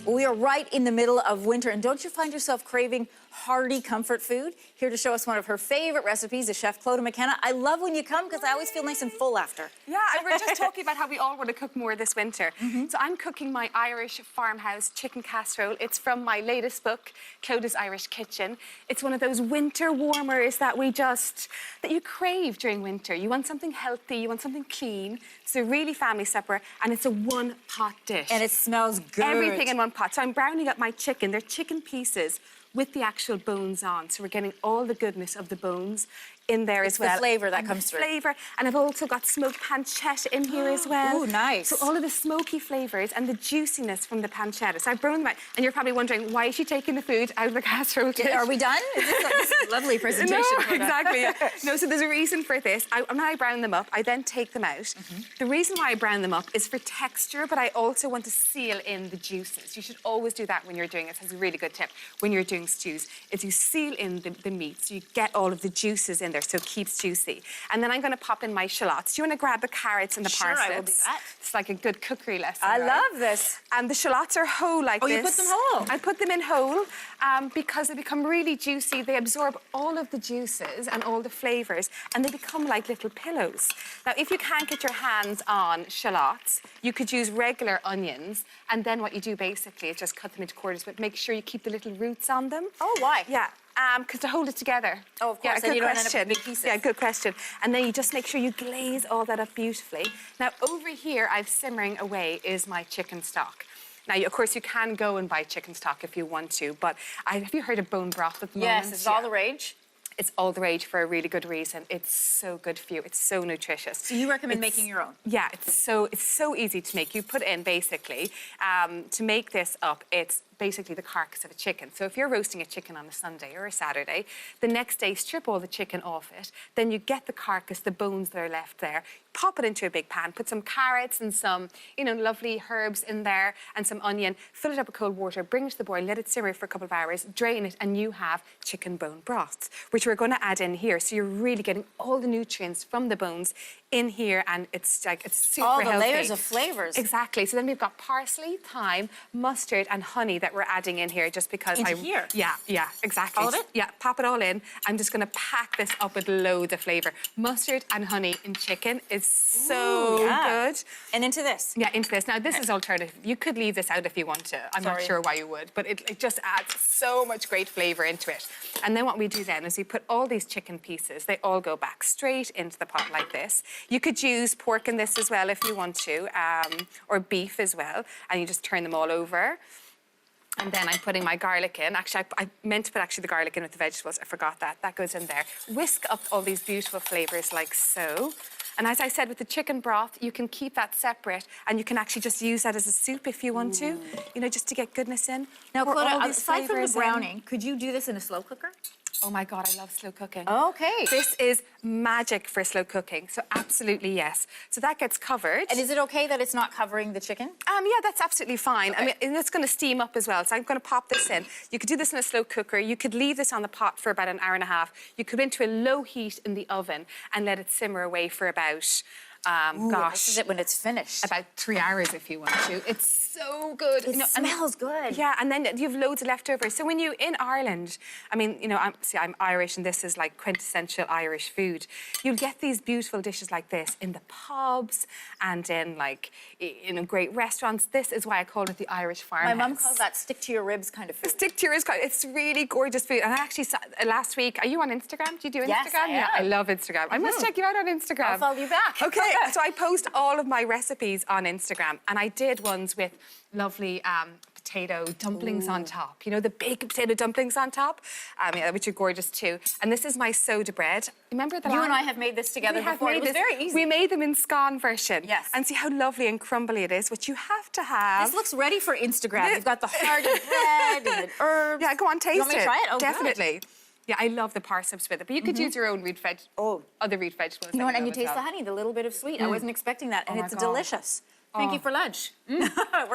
Well, we are right in the middle of winter, and don't you find yourself craving hearty comfort food? Here to show us one of her favorite recipes is Chef Clodagh McKenna. I love when you come because I always feel nice and full after. Yeah, and we're just talking about how we all want to cook more this winter. So I'm cooking my Irish farmhouse chicken casserole. It's from my latest book, Clodagh's Irish Kitchen. It's one of those winter warmers that you crave during winter. You want something healthy, you want something clean. It's a really family supper, and it's a one-pot dish. And it smells good. Everything in one pot. So I'm browning up my chicken. They're chicken pieces with the actual bones on. So we're getting all the goodness of the bones in there as well. The flavour that comes through. Flavour. And I've also got smoked pancetta in here as well. Ooh, nice. So all of the smoky flavours and the juiciness from the pancetta. So I've browned them out. And you're probably wondering, why is she taking the food out of the casserole dish? Are we done? This is a lovely presentation. No, exactly. Yeah. No, so there's a reason for this. When I brown them up, I then take them out. The reason why I brown them up is for texture, but I also want to seal in the juices. You should always do that when you're doing it. It's a really good tip when you're doing stews, is you seal in the meat so you get all of the juices in there so it keeps juicy. And then I'm going to pop in my shallots. Do you want to grab the carrots and the parsnips? Sure, I will do that. It's like a good cookery lesson. I right? love this. And the shallots are whole like this. Oh, you put them whole? I put them in whole because they become really juicy. They absorb all of the juices and all the flavours, and they become like little pillows. Now, if you can't get your hands on shallots, you could use regular onions, and then what you do basically is just cut them into quarters, but make sure you keep the little roots on them. Oh, why? Yeah. Because to hold it together. Oh, of course, yeah, then good you don't end up question. with big pieces. Yeah, good question. And then you just make sure you glaze all that up beautifully. Now, over here, I've simmering away is my chicken stock. Now, of course, you can go and buy chicken stock if you want to, but have you heard of bone broth at the moment? Yes, it's all the rage. It's all the rage for a really good reason. It's so good for you. It's so nutritious. So you recommend making your own? Yeah, it's so easy to make. You put in basically to make this up. It's basically the carcass of a chicken. So if you're roasting a chicken on a Sunday or a Saturday, the next day strip all the chicken off it. Then you get the carcass, the bones that are left there. Pop it into a big pan. Put some carrots and some, lovely herbs in there and some onion. Fill it up with cold water. Bring it to the boil. Let it simmer for a couple of hours. Drain it, and you have chicken bone broth, which we're going to add in here. So you're really getting all the nutrients from the bones in here, and it's super healthy. All the layers of flavours. Exactly. So then we've got parsley, thyme, mustard, and honey that we're adding in here just because here? Yeah, exactly. All of it? Yeah, pop it all in. I'm just going to pack this up with loads of flavour. Mustard and honey in chicken is so good. And into this? Yeah, into this. Now, this is alternative. You could leave this out if you want to. I'm not sure why you would, but it just adds so much great flavour into it. And then what we do then is we put all these chicken pieces, they all go back straight into the pot like this. You could use pork in this as well if you want to, or beef as well, and you just turn them all over. And then I'm putting my garlic in. Actually, I meant to put the garlic in with the vegetables. I forgot that. That goes in there. Whisk up all these beautiful flavours like so. And as I said, with the chicken broth, you can keep that separate, and you can actually just use that as a soup if you want to, just to get goodness in. Now, Clodagh, aside from the flavours browning, could you do this in a slow cooker? Oh my God, I love slow cooking. Okay. This is magic for slow cooking, so absolutely yes. So that gets covered. And is it okay that it's not covering the chicken? Yeah, that's absolutely fine. Okay. I mean, and it's going to steam up as well, so I'm going to pop this in. You could do this in a slow cooker. You could leave this on the pot for about an hour and a half. You could put it into a low heat in the oven and let it simmer away for about, This is it when it's finished. about 3 hours if you want to. It's so good. It smells good. Yeah, and then you have loads of leftovers. So when in Ireland, I mean, I'm Irish, and this is like quintessential Irish food. You'll get these beautiful dishes like this in the pubs and in great restaurants. This is why I called it the Irish farmhouse. My mum calls that stick to your ribs kind of food. Stick to your ribs kind. It's really gorgeous food. And I actually saw last week. Are you on Instagram? Do you do Instagram? Yes, I am. Yeah, I love Instagram. I must check you out on Instagram. I'll follow you back. Okay, so I post all of my recipes on Instagram, and I did ones with lovely potato dumplings on top. The big potato dumplings on top, which are gorgeous too. And this is my soda bread. Remember that you and I have made this together before. It was very easy. We made them in scone version. Yes. And see how lovely and crumbly it is, which you have to have. This looks ready for Instagram. You've got the hearty bread and the herbs. Yeah, go on, taste it. You want me to try it? Oh, definitely. Good. Yeah, I love the parsnips with it, but you could use your own other root vegetables. You know what? And you taste the honey, the little bit of sweet. I wasn't expecting that, and it's delicious. Thank you for lunch. We're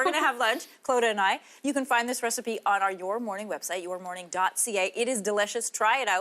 going to have lunch, Clodagh and I. You can find this recipe on our Your Morning website, yourmorning.ca. It is delicious. Try it out.